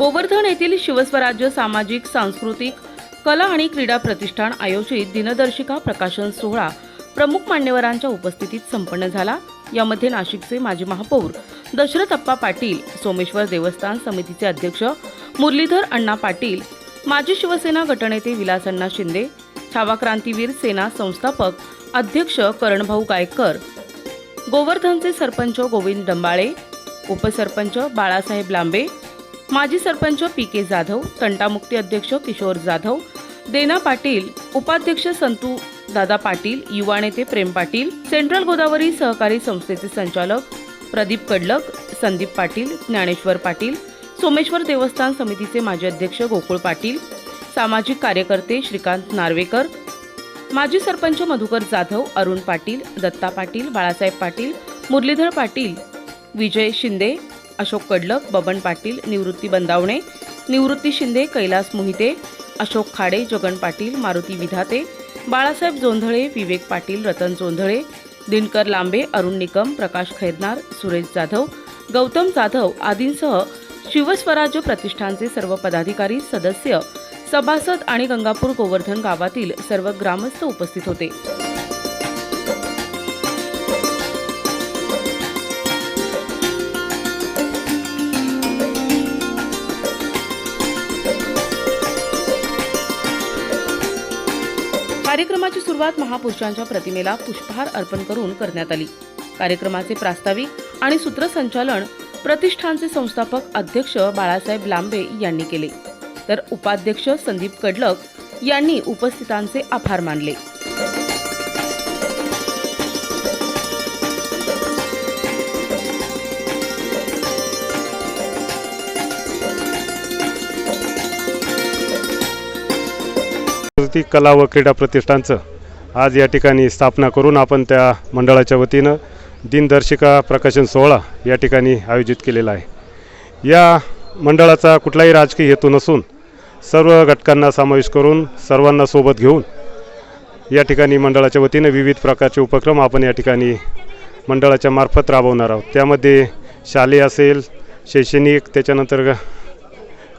गोवर्धन येथील शिवस्वराज्य सामाजिक सांस्कृतिक कला आणि क्रीडा प्रतिष्ठान आयोजित दिनदर्शिका प्रकाशन सोहळा प्रमुख मान्यवरांच्या उपस्थितीत संपन्न झाला। यामध्ये नाशिकचे माजी महापौर दशरथ अप्पा पाटील, सोमेश्वर देवस्थान समितीचे अध्यक्ष मुरलीधर अण्णा पाटील, माजी शिवसेना गटनेते विलास अण्णा शिंदे, छावा क्रांतीवीर सेना संस्थापक अध्यक्ष करणभाऊ गायकर, गोवर्धनचे सरपंच गोविंद डंबाळे, उपसरपंच बाळासाहेब लांबे, माजी सरपंच पी.के. जाधव, तंटामुक्ती अध्यक्ष किशोर जाधव, देना पाटील, उपाध्यक्ष संतू दादा पाटील, युवा नेते प्रेम पाटील, सेंट्रल गोदावरी सहकारी संस्थेचे संचालक प्रदीप कडलक, संदीप पाटील, ज्ञानेश्वर पाटील, सोमेश्वर देवस्थान समितीचे माजी अध्यक्ष गोकुळ पाटील, सामाजिक कार्यकर्ते श्रीकांत नार्वेकर, माजी सरपंच मधुकर जाधव, अरुण पाटील, दत्ता पाटील, बाळासाहेब पाटील, मुरलीधर पाटील, विजय शिंदे, अशोक कडलक, बबन पाटील, निवृत्ती बंदावणे, निवृत्ती शिंदे, कैलास मोहिते, अशोक खाडे, जगन पाटील, मारुती विधाते, बाळासाहेब जोंधळे, विवेक पाटील, रतन जोंधळे, दिनकर लांबे, अरुण निकम, प्रकाश खैरनार, सुरेश जाधव, गौतम जाधव आदींसह शिवस्वराज्य प्रतिष्ठानचे सर्व पदाधिकारी, सदस्य, सभासद आणि गंगापूर गोवर्धन गावातील सर्व ग्रामस्थ उपस्थित होते। कार्यक्रमाची सुरुवात महापुरुषांच्या प्रतिमेला पुष्पहार अर्पण करून करण्यात आली। कार्यक्रमाचे प्रास्ताविक आणि सूत्रसंचालन प्रतिष्ठानचे संस्थापक अध्यक्ष बाळासाहेब लांबे यांनी केले, तर उपाध्यक्ष संदीप कडलक यांनी उपस्थितांचे आभार मानले। सांस्कृतिक कला व क्रीडा प्रतिष्ठानचं आज या ठिकाणी स्थापना करून आपण त्या मंडळाच्या वतीनं दिनदर्शिका प्रकाशन सोहळा या ठिकाणी आयोजित केलेला आहे। या मंडळाचा कुठलाही राजकीय हेतू नसून सर्व घटकांना समावेश करून सर्वांना सोबत घेऊन या ठिकाणी मंडळाच्या वतीनं विविध प्रकारचे उपक्रम आपण या ठिकाणी मंडळाच्या मार्फत राबवणार आहोत। त्यामध्ये शालेय असेल, शैक्षणिक, त्याच्यानंतर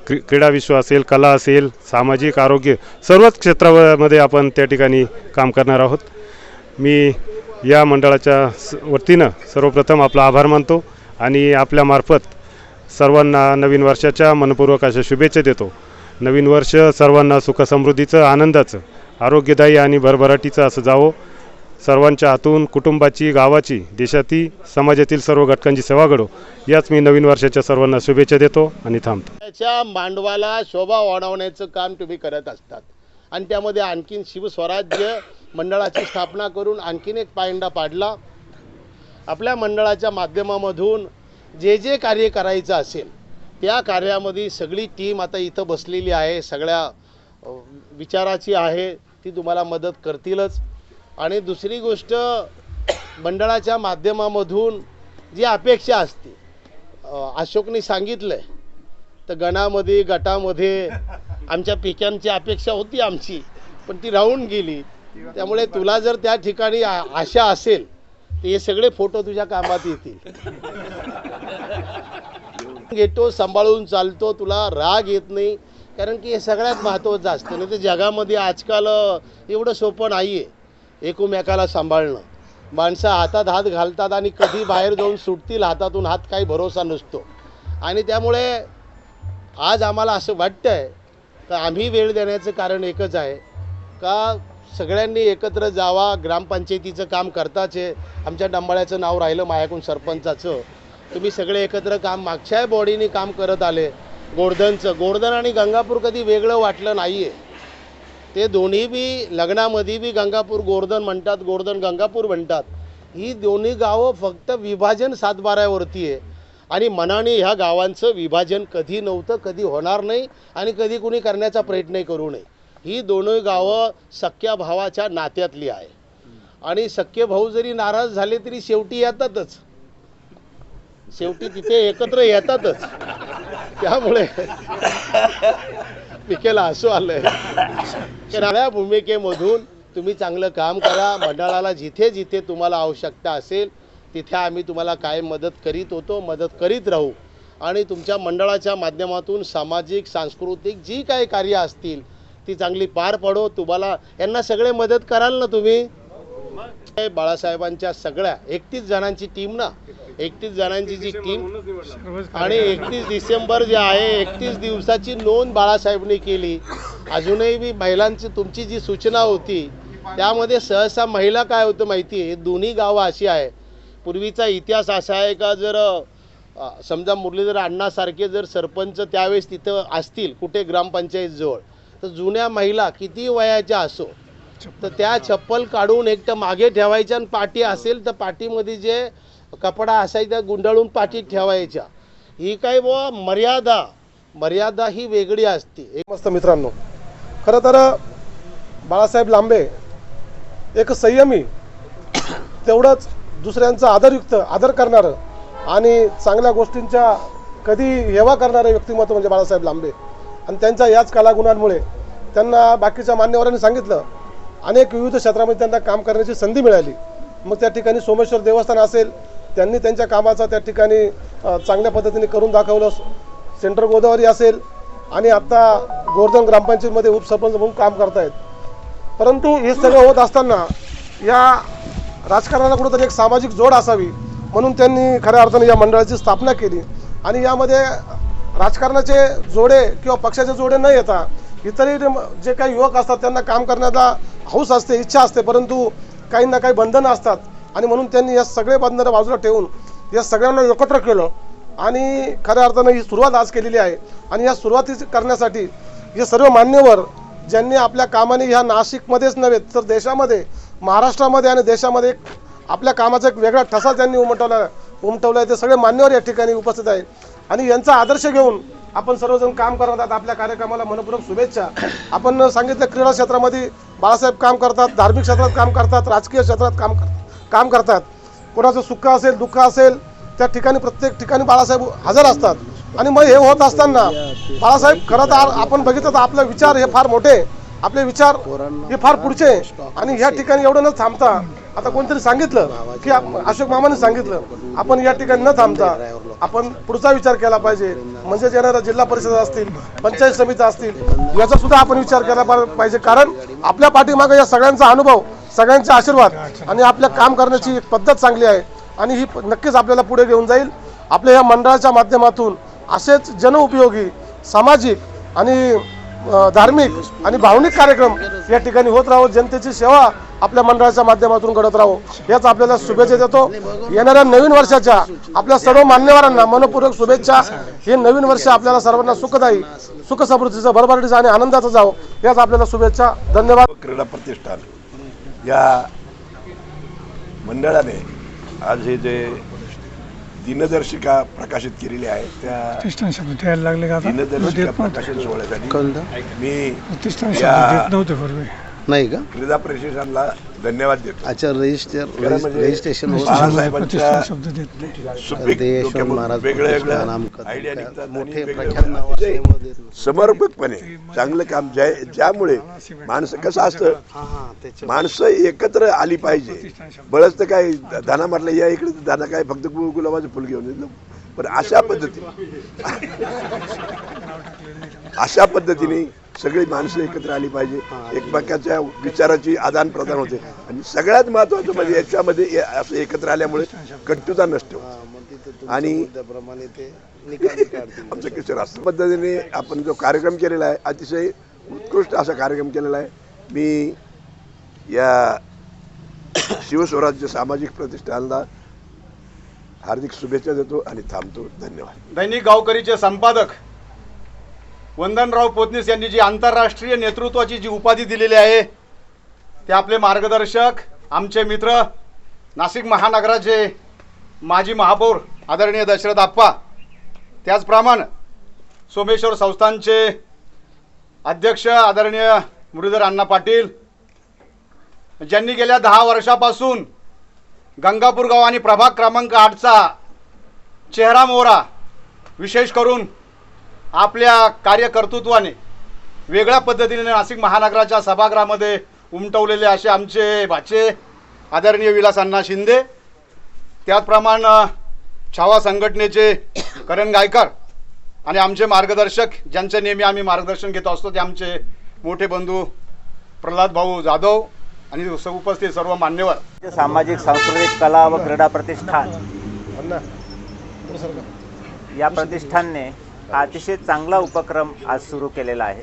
क्रीडा विश्व असेल, कला असेल, सामाजिक, आरोग्य, सर्वच क्षेत्रामध्ये आपण त्या ठिकाणी काम करणार आहोत। मी या मंडळाच्या वतीनं सर्वप्रथम आपला आभार मानतो आणि आपल्यामार्फत सर्वांना नवीन वर्षाच्या मनपूर्वक अशा शुभेच्छा देतो। नवीन वर्ष सर्वांना सुखसमृद्धीचं, आनंदाचं, आरोग्यदायी आणि भरभराटीचं असं जावो। सर्वांच्या हातून कुटुंबाची, गावाची, देशातील, समाजातील सर्व घटकांची सेवा घडो, याच मी नवीन वर्षाच्या सर्वांना शुभेच्छा देतो आणि थांबतो। त्याच्या मांडवाला शोभा वाढवण्याचं काम तुम्ही करत असतात आणि त्यामध्ये आणखीन शिवस्वराज्य मंडळाची स्थापना करून आणखीन एक पायंडा पाडला। आपल्या मंडळाच्या माध्यमामधून जे जे कार्य करायचं असेल त्या कार्यामध्ये सगळी टीम आता इथं बसलेली आहे, सगळ्या विचाराची आहे, ती तुम्हाला मदत करतीलच। आणि दुसरी गोष्ट, मंडळाच्या माध्यमामधून जी अपेक्षा असते, अशोकनी सांगितलं आहे, तर गटामध्ये आमच्या पिक्यांची अपेक्षा होती आमची, पण ती राहून गेली। त्यामुळे तुला जर त्या ठिकाणी आशा असेल तर हे सगळे फोटो तुझ्या कामात येतील। घेतो, सांभाळून चालतो, तुला राग येत नाही, कारण की हे सगळ्यात महत्त्वाचं असतं। नाही तर जगामध्ये आजकाल एवढं सोपं नाही आहे एकमेकाला सांभाळणं। माणसं हातात हात घालतात आणि कधी बाहेर जाऊन सुटतील हातातून हात, काही भरोसा नसतो। आणि त्यामुळे आज आम्हाला असं वाटतं आहे का आम्ही वेळ देण्याचं कारण एकच आहे का सगळ्यांनी एकत्र जावा। ग्रामपंचायतीचं काम करताच आहे, आमच्या डंबाळ्याचं नाव राहिलं माझ्याकडून सरपंचाचं, तुम्ही सगळे एकत्र काम मागच्या बॉडीने काम करत आले। गोवर्धन आणि गंगापूर कधी वेगळं वाटलं नाही आहे, ते दोन्ही बी लग्नामध्ये बी गंगापूर गोवर्धन म्हणतात, गोवर्धन गंगापूर म्हणतात। ही दोन्ही गावं फक्त विभाजन सातबाऱ्यावरती आहे आणि मनाने ह्या गावांचं विभाजन कधी नव्हतं, कधी होणार नाही आणि कधी कुणी करण्याचा प्रयत्नही करू नये। ही दोन्ही गावं सख्या भावाच्या नात्यातली आहे आणि सख्खे भाऊ जरी नाराज झाले तरी शेवटी येतातच, शेवटी तिथे एकत्र येतातच। त्यामुळे पिकेला हसू आलंय। या भूमिकेमधून तुम्ही चांगलं काम करा। मंडळाला जिथे जिथे तुम्हाला आवश्यकता असेल तिथे आम्ही तुम्हाला कायम मदत करीत होतो, मदत करीत राहू। आणि तुमच्या मंडळाच्या माध्यमातून सामाजिक सांस्कृतिक जी काही कार्य असतील ती चांगली पार पडो. तुम्हाला यांना सगळे मदत कराल ना तुम्ही? बाळासाहेबांच्या सगळ्या 31 जणांची टीम ना, 31 जणांची जी टीम आणि 31 डिसेंबर जे आहे 31 दिवसाची नोंद बाळासाहेबांनी केली. अजूनही मी महिलांची तुमची जी सूचना होती त्यामध्ये सहसा महिला काय होतं माहिती आहे, दोन्ही गावं अशी आहे. पूर्वीचा इतिहास असा आहे का जर समजा मुरलीधर अण्णासारखे जर सरपंच त्यावेळेस तिथं असतील कुठे ग्रामपंचायतजवळ, तर जुन्या महिला किती वयाच्या असो तर त्या चप्पल काढून एकटं मागे ठेवायच्या आणि पाठी असेल तर पाठीमध्ये जे कपडा असायचा गुंडाळून पाठीत ठेवायच्या. ही काय बुवा मर्यादा ही वेगळी असते. मस्त मित्रांनो, खरं तर बाळासाहेब लांबे एक संयमी, तेवढंच दुसऱ्यांचा आदर करणारं आणि चांगल्या गोष्टींच्या कधी हेवा करणारं व्यक्तिमत्व म्हणजे बाळासाहेब लांबे. आणि त्यांच्या याच कलागुणांमुळे त्यांना बाकीच्या मान्यवरांनी सांगितलं अनेक विविध क्षेत्रामध्ये त्यांना काम करण्याची संधी मिळाली. मग त्या ठिकाणी सोमेश्वर देवस्थान असेल, त्यांनी त्यांच्या कामाचा त्या ठिकाणी चांगल्या पद्धतीने करून दाखवलं. सेंट्रल गोदावरी असेल आणि आत्ता गोवर्धन ग्रामपंचायतीमध्ये उपसरपंच म्हणून काम करतायत. परंतु हे सगळं होत असताना या राजकारणाला कुठंतरी एक सामाजिक जोड असावी म्हणून त्यांनी खऱ्या अर्थाने या मंडळाची स्थापना केली. आणि यामध्ये राजकारणाचे जोडे किंवा पक्षाचे जोडे न येता इतरही जे काही युवक असतात त्यांना काम करण्याचा हौस असते, इच्छा असते, परंतु काही ना काही बंधनं असतात. आणि म्हणून त्यांनी या सगळे बंधनं बाजूला ठेवून या सगळ्यांना एकत्र केलं आणि खऱ्या अर्थानं ही सुरुवात आज केलेली आहे. आणि या सुरुवाती करण्यासाठी हे सर्व मान्यवर ज्यांनी आपल्या कामाने ह्या नाशिकमध्येच नव्हे तर देशामध्ये, महाराष्ट्रामध्ये आणि देशामध्ये आपल्या कामाचा एक वेगळा ठसा त्यांनी उमटवला आहे, ते सगळे मान्यवर या ठिकाणी उपस्थित आहेत. आणि यांचा आदर्श घेऊन आपण सर्वजण काम करत आहात. आपल्या कार्यक्रमाला मनपूर्वक शुभेच्छा. आपण सांगितलं क्रीडा क्षेत्रामध्ये बाळासाहेब काम करतात, धार्मिक क्षेत्रात काम करतात, राजकीय क्षेत्रात काम करतात. कोणाचं सुख असेल दुःख असेल त्या ठिकाणी प्रत्येक ठिकाणी बाळासाहेब हजर असतात. आणि मग हे होत असताना बाळासाहेब खरं तर आपण बघितलं तर आपले विचार हे फार मोठे, आपले विचार हे फार पुढचे. आणि ह्या ठिकाणी एवढं न थांबता आता कोणतरी सांगितलं की अशोक मामाने सांगितलं आपण या ठिकाणी न थांबता आपण पुढचा विचार केला पाहिजे. म्हणजे येणाऱ्या जिल्हा परिषद असतील, पंचायत समिती असतील, याचा सुद्धा आपण विचार केला पाहिजे. कारण आपल्या पाठीमागे या सगळ्यांचा अनुभव, सगळ्यांचे आशीर्वाद आणि आपल्या काम करण्याची एक पद्धत चांगली आहे आणि ही नक्कीच आपल्याला पुढे घेऊन जाईल. आपल्या या मंडळाच्या माध्यमातून असेच जनउपयोगी, सामाजिक आणि धार्मिक आणि भावनिक कार्यक्रम या ठिकाणी होत राहो. जनतेची सेवा आपल्या मंडळाच्या माध्यमातून घडत राहो याच आपल्याला शुभेच्छा देतो. येणाऱ्या नवीन वर्षाच्या आपल्या सर्व मान्यवरांना मनपूर्वक शुभेच्छा. हे नवीन वर्ष आपल्याला सर्वांना सुखदायी, सुख समृद्धीचं, भरभराटीचं आणि आनंदाचं जावं याच आपल्याला शुभेच्छा. धन्यवाद. क्रीडा प्रतिष्ठान या मंडळाने आज हे जे दिनदर्शिका प्रकाशित केलेली आहे त्या दिनदर्शिका प्रकाशन सोहळ्यासाठी मी या नाही का क्रीडा प्रतिष्ठानला धन्यवाद देतो. अच्छा, रजिस्ट्रेशन बाळासाहेबांच्या सुपीक डोक्यामधून वेगळ्या आयडिया निघतात आणि समर्पकपणे चांगलं काम ज्यामुळे माणसं कसं असतं, माणसं एकत्र आली पाहिजे. बळच तर काय दाना म्हटलं या इकडे दाना काय फक्त गुलाबाचं फुल घेऊन येतो, पण अशा पद्धतीने सगळी माणसं एकत्र आली पाहिजे. एकमेकाच्या विचाराची आदान प्रदान होते आणि सगळ्यात महत्त्वाचं म्हणजे याच्यामध्ये असं एकत्र आल्यामुळे कट्टुता नसतो आणि आमचं किशोर असं पद्धतीने आपण जो कार्यक्रम केलेला आहे अतिशय उत्कृष्ट असा कार्यक्रम केलेला आहे. मी या शिवस्वराज्य सामाजिक प्रतिष्ठानला हार्दिक शुभेच्छा देतो आणि थांबतो. धन्यवाद. दैनिक गावकरीचे संपादक वंदनराव पोतनीस यांनी जी आंतरराष्ट्रीय नेतृत्वाची जी उपाधी दिलेली आहे ते आपले मार्गदर्शक, आमचे मित्र, नाशिक महानगराचे माजी महापौर आदरणीय दशरथ आप्पा, त्याचप्रमाणे सोमेश्वर संस्थानचे अध्यक्ष आदरणीय मुरलीधर अण्णा पाटील, ज्यांनी गेल्या 10 वर्षापासून गंगापूर गाव आणि प्रभाग क्रमांक 8चा चेहरा मोहरा विशेष करून आपल्या कार्यकर्तृत्वाने वेगळ्या पद्धतीने नाशिक महानगराच्या सभागृहामध्ये उमटवलेले असे आमचे भाचे आदरणीय विलास अण्णा शिंदे, त्याचप्रमाणे छावा संघटनेचे करण गायकर आणि आमचे मार्गदर्शक, ज्यांचे नेहमी आम्ही मार्गदर्शन घेत असतो, ते आमचे मोठे बंधू प्रल्हाद भाऊ जाधव आणि उपस्थित सर्व मान्यवर. सामाजिक सांस्कृतिक कला व क्रीडा प्रतिष्ठान या प्रतिष्ठानने हा अतिशय चांगला उपक्रम आज सुरू केलेला आहे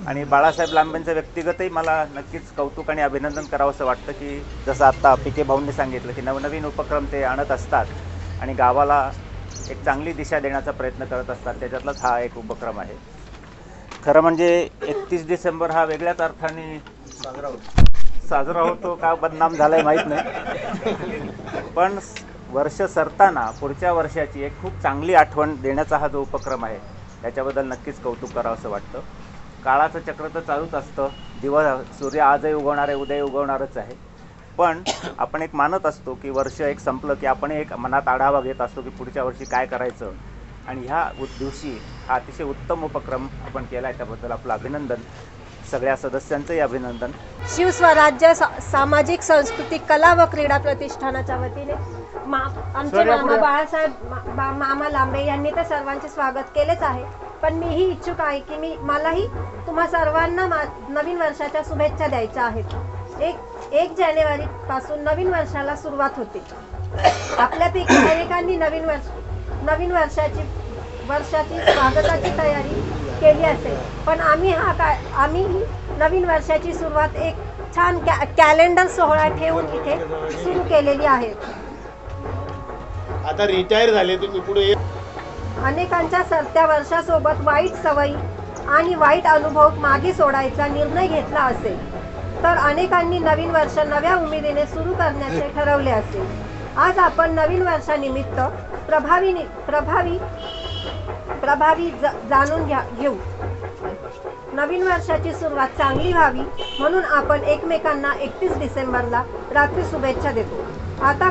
आणि बाळासाहेब लांबेंचं व्यक्तिगतही मला नक्कीच कौतुक आणि अभिनंदन करावंसं वाटतं की जसं आत्ता पी.के. भाऊंनी सांगितलं की नवनवीन उपक्रम ते आणत असतात आणि गावाला एक चांगली दिशा देण्याचा प्रयत्न करत असतात. त्याच्यातलाच हा एक उपक्रम आहे. खरं म्हणजे 31 डिसेंबर हा वेगळ्याच अर्थाने साजरा होतो का बदनाम झालाय माहीत नाही, पण वर्ष सरताना पुढच्या वर्षाची एक खूप चांगली आठवण देण्याचा हा जो उपक्रम आहे त्याच्याबद्दल नक्कीच कौतुक करावं असं वाटतं. काळाचं चक्र तर चालूच असतं, सूर्य आजही उगवणार आहे, उद्याही उगवणारच आहे, पण आपण एक मानत असतो की वर्ष एक संपलं की आपण एक मनात आढावा घेत असतो की पुढच्या वर्षी काय करायचं आणि ह्या दिवशी हा अतिशय उत्तम उपक्रम आपण केला आहे. त्याबद्दल आपलं अभिनंदन, सगळ्या सदस्यांचंही अभिनंदन. शिवस्वराज्य सामाजिक सांस्कृतिक कला व क्रीडा प्रतिष्ठानाच्या वतीने आमचे मामा बाळासाहेब मामा लांबे यांनी तर सर्वांचे स्वागत केलेच आहे, पण मीही इच्छुक आहे की मलाही तुम्हा सर्वांना नवीन वर्षाच्या शुभेच्छा द्यायच्या आहेत. 1 जानेवारी पासून नवीन वर्षाला सुरुवात होते. आपल्यापैकी अनेकांनी नवीन वर्षाची स्वागताची तयारी केली असेल, पण आम्ही नवीन वर्षाची सुरुवात एक छान कॅलेंडर सोहळा ठेवून इथे सुरू केलेली आहे. आता रिटायर झाले तुम्ही, पुढे अनेकांच्या सरत्या वर्षासोबत वाईट सवयी आणि वाईट अनुभव मागे सोडायचा निर्णय घेतला असेल, तर अनेकांनी नवीन वर्ष नव्या उमेदीने सुरू करण्याचे ठरवले असेल. आज आपण नवीन वर्षानिमित्त प्रभावी जाणून घेऊ. नवीन वर्षाची सुरुवात चांगली व्हावी म्हणून आपण एकमेकांना 31 डिसेंबरला रात्री शुभेच्छा देतो. आता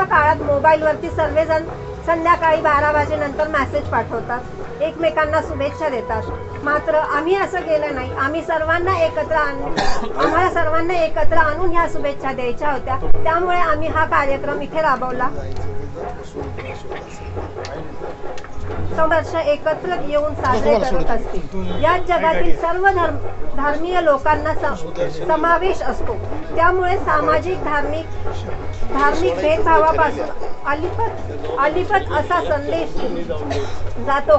काळात मोबाईलवरती सर्वजण संध्याकाळी 12 वाजेनंतर मेसेज पाठवतात, एकमेकांना शुभेच्छा देतात. मात्र आम्ही असं केलं नाही. आम्हाला सर्वांना एकत्र आणून ह्या शुभेच्छा द्यायच्या होत्या, त्यामुळे आम्ही हा कार्यक्रम इथे राबवला. वर्ष एकत्र येऊन साजरे करत असते. यात जगातील सर्व धर्मीय लोकांना समावेश असतो, त्यामुळे सामाजिक धार्मिक भेदभावापासून अलिप्त असा संदेश जातो.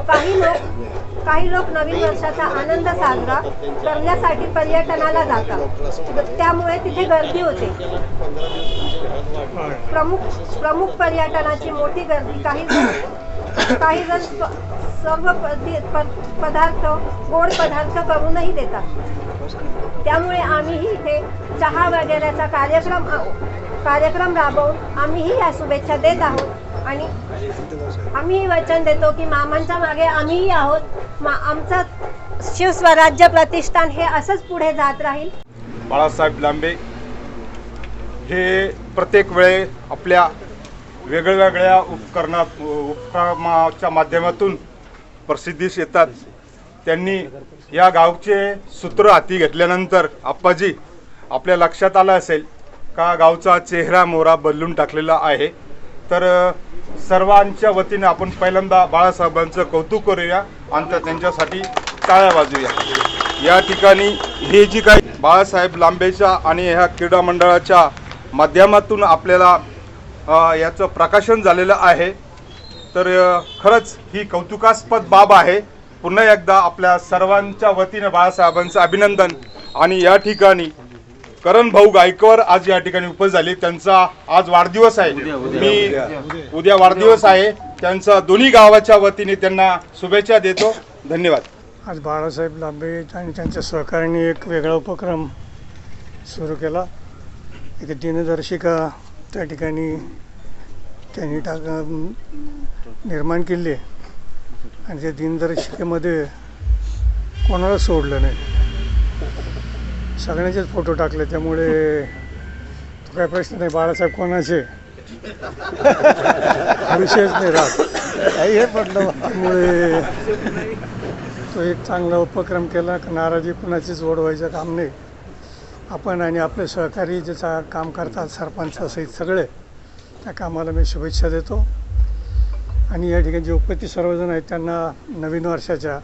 काही लोक नवीन वर्षाचा आनंद साजरा करण्यासाठी पर्यटनाला जातात, त्यामुळे तिथे गर्दी होते. प्रमुख पर्यटनाची मोठी गर्दी. काही जण सर्व गोड पदार्थ करूनही देतात, त्यामुळे आम्हीही इथे चहा वगैरेचा कार्यक्रम राबवून आम्हीही या शुभेच्छा देत आहोत आणि आम्हीही वचन देतो की मामांच्या मागे आम्हीही आहोत. आमचं शिवस्वराज्य प्रतिष्ठान हे असंच पुढे जात राहील. बाळासाहेब लांबे हे प्रत्येक वेळे आपल्या वेगवेगळ्या उपक्रमाच्या माध्यमातून प्रसिद्धीस येतात. त्यांनी या गावचे सूत्र हाती घेतल्यानंतर आप्पाजी आपल्या लक्षात आलं असेल का गावचा चेहरा मोहरा बदलून टाकलेला आहे. तर सर्वांच्या वतीने आपण पहिल्यांदा बाळासाहेबांचं कौतुक करूया आणि त्यांच्यासाठी टाळ्या वाजूया. या ठिकाणी हे जी काही बाळासाहेब लांबेच्या आणि ह्या क्रीडा मंडळाच्या माध्यमातून आपल्याला याचं प्रकाशन झालेलं आहे, तर खरंच ही कौतुकास्पद बाब आहे. पुन्हा एकदा आपल्या सर्वांच्या वतीने बाळासाहेबांचं अभिनंदन. आणि या ठिकाणी करण भाऊ गायकवाड आज या ठिकाणी उपस्थित झाले. त्यांचा आज वाढदिवस आहे, उद्या वाढदिवस आहे. त्यांचा दोन्ही गावाच्या वतीने त्यांना शुभेच्छा देतो. धन्यवाद. आज बाळासाहेब लांबे आणि त्यांच्या सहकार्याने एक वेगळा उपक्रम सुरू केला. एक दिनदर्शिका त्या ठिकाणी त्यांनी निर्माण केली आणि त्या दिनदर्शिकेमध्ये कोणाला सोडलं नाही, सगळ्यांचेच फोटो टाकले. त्यामुळे तो काय प्रश्न नाही बाळासाहेब कोणाचे विषयच नाही राहत हे पडलं. त्यामुळे तो एक चांगला उपक्रम केला. नाराजी कुणाचीच ओढवायचं काम नाही. आपण आणि आपले सहकारी ज्याचा काम करतात सरपंच सहित सगळे त्या कामाला मी शुभेच्छा देतो आणि या ठिकाणी जे उपस्थित सर्वजण आहेत त्यांना नवीन वर्षाच्या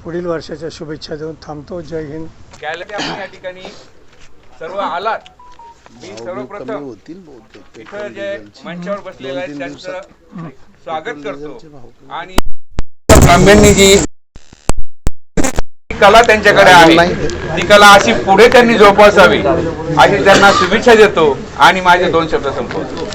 पुढील वर्षाच्या शुभेच्छा देऊन थांबतो. जय हिंद. गॅलरी आपण या ठिकाणी सर्व आलात. मी सर्वप्रथम इथं जे मंचावर बसलेले आहेत त्यांचं स्वागत करतो आणि लांबेंनी जी कला त्यांच्याकडे आहे ती कला अशी पुढे त्यांनी जोपासावी अशी त्यांना शुभेच्छा देतो आणि माझे 2 शब्द संपवतो.